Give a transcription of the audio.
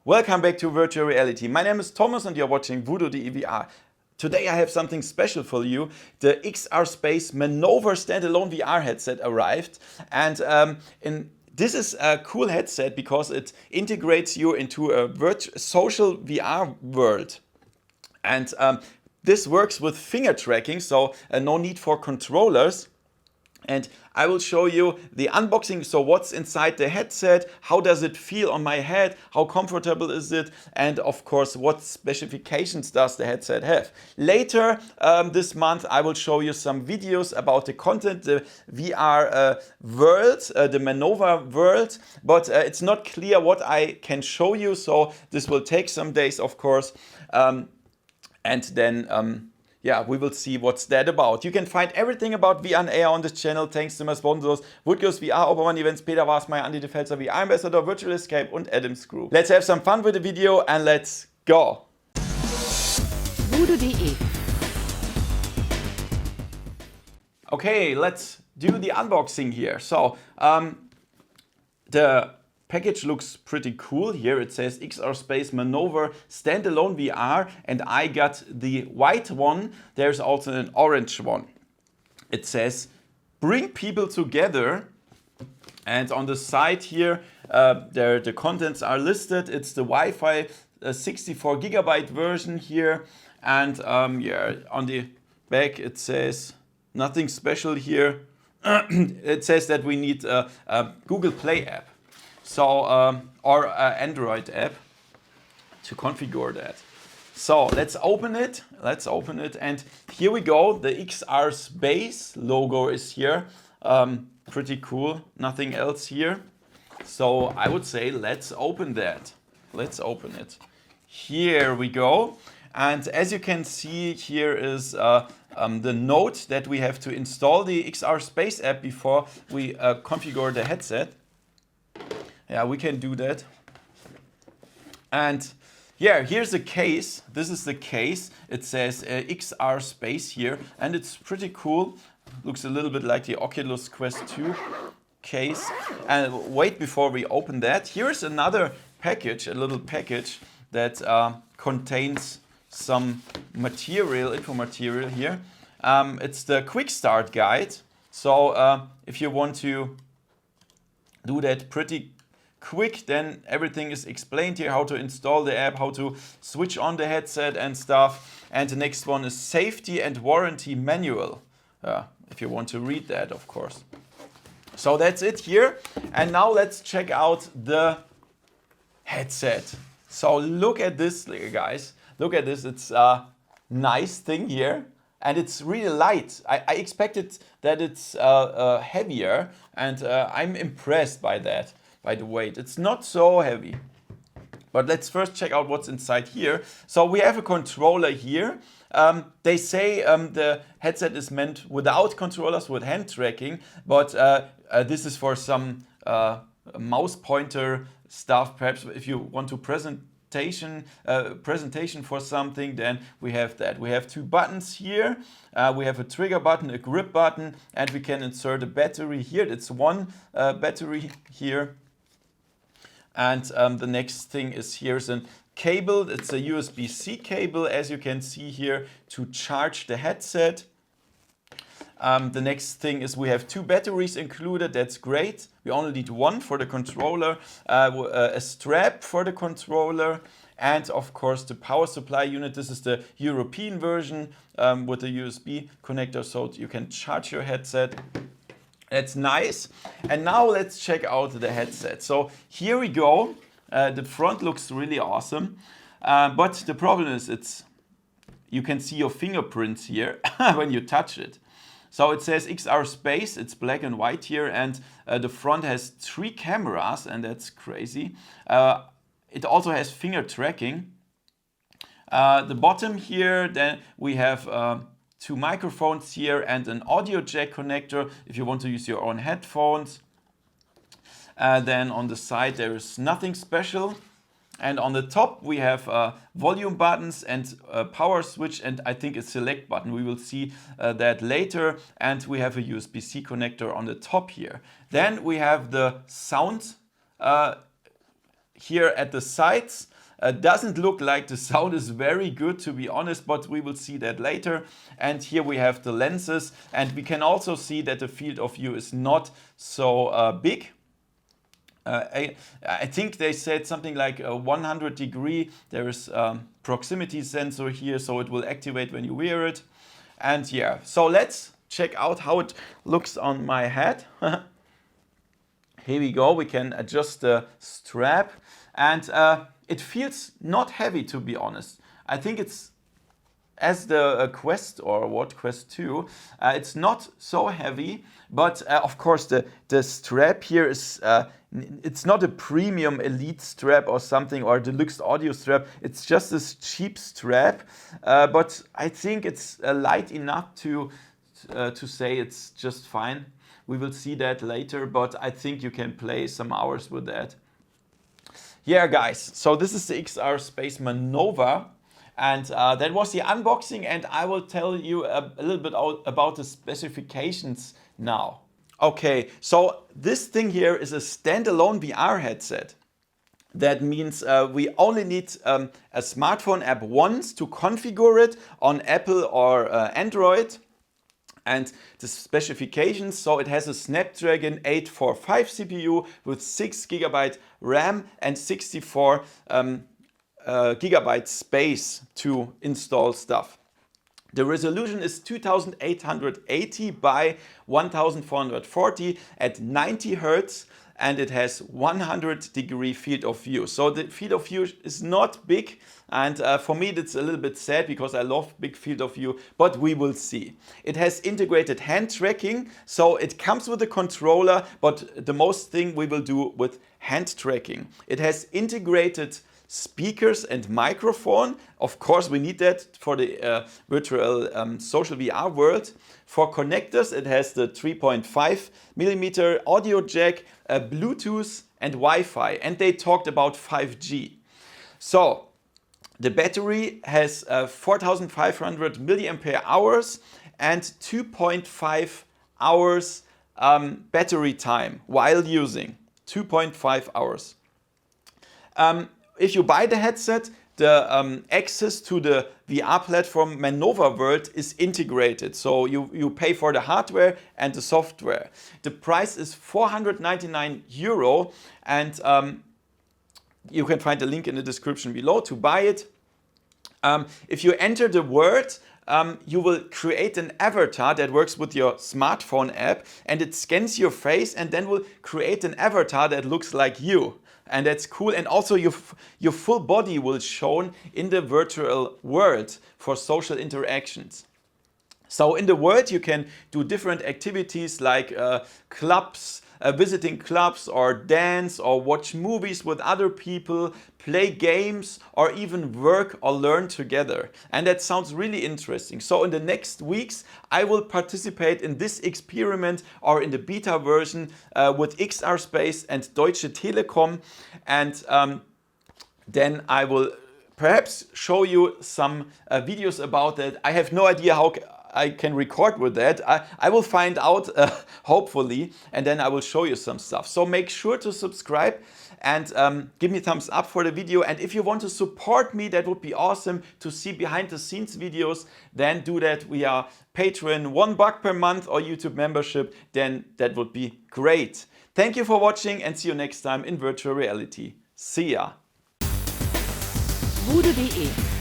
Welcome back to Virtual Reality. My name is Thomas and you're watching VoodooDE VR. Today I have something special for you. The XRSPACE Manova standalone VR headset arrived, and this is a cool headset because it integrates you into a social VR world. And this works with finger tracking, so no need for controllers. And I will show you the unboxing, so what's inside the headset, how does it feel on my head, how comfortable is it, and of course what specifications does the headset have. Later this month I will show you some videos about the content, the VR world, the Manova world, but it's not clear what I can show you, so this will take some days of course, and then yeah, we will see what's that about. You can find everything about VR and AR on this channel, thanks to my sponsors, VoodooDE VR, Obermann Events, Peter Wasmeier, Andi de Velzer, VR Ambassador, Virtual Escape und Adam's Group. Let's have some fun with the video and let's go! VoodooDE. Okay, let's do the unboxing here. So, the package looks pretty cool. Here it says XRSPACE Manova standalone VR, and I got the white one. There's also an orange one. It says bring people together, and on the side here the contents are listed. It's the Wi-Fi 64 gigabyte version here, and yeah, on the back it says nothing special here. It says that we need a Google Play app. So, or Android app to configure that. So let's open it. And here we go. The XRSPACE logo is here. Pretty cool. Nothing else here. So I would say let's open that. Let's open it. Here we go. And as you can see, here is the note that we have to install the XRSPACE app before we configure the headset. Yeah, we can do that. And yeah, here's the case. This is the case. It says XRSPACE here, and it's pretty cool. Looks a little bit like the Oculus Quest 2 case. And wait, before we open that, here's another package, a little package that contains some material, info material here. It's the quick start guide. So if you want to do that pretty quick, then everything is explained here, how to install the app, how to switch on the headset and stuff. And the next one is safety and warranty manual, if you want to read that, of course. So that's it here. And now let's check out the headset. So look at this, guys. Look at this. It's a nice thing here. And it's really light. I expected that it's heavier, and I'm impressed by that. By the weight, it's not so heavy. But let's first check out what's inside here. So we have a controller here. They say the headset is meant without controllers, with hand tracking, but this is for some mouse pointer stuff. Perhaps if you want to presentation for something, then we have that. We have two buttons here. We have a trigger button, a grip button, and we can insert a battery here. It's one battery here. And the next thing is here's a cable. It's a USB-C cable, as you can see here, to charge the headset. The next thing is we have two batteries included. That's great. We only need one for the controller, a strap for the controller, and of course the power supply unit. This is the European version with a USB connector, so you can charge your headset. That's nice. And now let's check out the headset. So here we go. The front looks really awesome. But the problem is you can see your fingerprints here when you touch it. So it says XRSPACE. It's black and white here. And the front has 3 cameras, and that's crazy. It also has finger tracking. The bottom here, then we have 2 microphones here and an audio jack connector if you want to use your own headphones. Then on the side there is nothing special. And on the top we have volume buttons and a power switch, and I think a select button. We will see that later. And we have a USB-C connector on the top here. Then we have the sound here at the sides. Doesn't look like the sound is very good, to be honest, but we will see that later. And here we have the lenses, and we can also see that the field of view is not so big. I think they said something like 100 degree. There is proximity sensor here, so it will activate when you wear it. And yeah, so let's check out how it looks on my head. Here we go. We can adjust the strap, and it feels not heavy, to be honest. I think it's as the Quest or what, Quest 2, it's not so heavy, but of course the strap here is, it's not a premium elite strap or something, or deluxe audio strap. It's just this cheap strap, but I think it's light enough to say it's just fine. We will see that later, but I think you can play some hours with that. Yeah, guys, so this is the XRSPACE Manova. And that was the unboxing, and I will tell you a little bit about the specifications now. Okay, so this thing here is a standalone VR headset. That means we only need a smartphone app once to configure it on Apple or Android. And the specifications, so it has a Snapdragon 845 CPU with 6 GB RAM and 64 gigabyte space to install stuff. The resolution is 2880 by 1440 at 90 Hertz, and it has 100 degree field of view. So the field of view is not big, and for me that's a little bit sad because I love big field of view, but we will see. It has integrated hand tracking, so it comes with a controller, but the most thing we will do with hand tracking. It has integrated speakers and microphone. Of course, we need that for the virtual social VR world. For connectors, it has the 3.5mm audio jack, Bluetooth and Wi-Fi, and they talked about 5G. So the battery has 4500 milliampere hours and 2.5 hours battery time while using. 2.5 hours. If you buy the headset, the access to the VR platform Manova World is integrated. So you pay for the hardware and the software. The price is 499 euro, and you can find the link in the description below to buy it. If you enter the world, you will create an avatar that works with your smartphone app, and it scans your face and then will create an avatar that looks like you. And that's cool. And also your full body will shown in the virtual world for social interactions. So in the world you can do different activities like clubs, visiting clubs, or dance, or watch movies with other people, play games, or even work or learn together. And that sounds really interesting. So in the next weeks I will participate in this experiment, or in the beta version with XRSPACE and Deutsche Telekom, and then I will perhaps show you some videos about that. I have no idea how I can record with that. I will find out hopefully, and then I will show you some stuff. So make sure to subscribe and give me a thumbs up for the video. And if you want to support me, that would be awesome, to see behind the scenes videos, then do that via Patreon, $1 per month, or YouTube membership, then that would be great. Thank you for watching, and see you next time in virtual reality. See ya. VoodooDE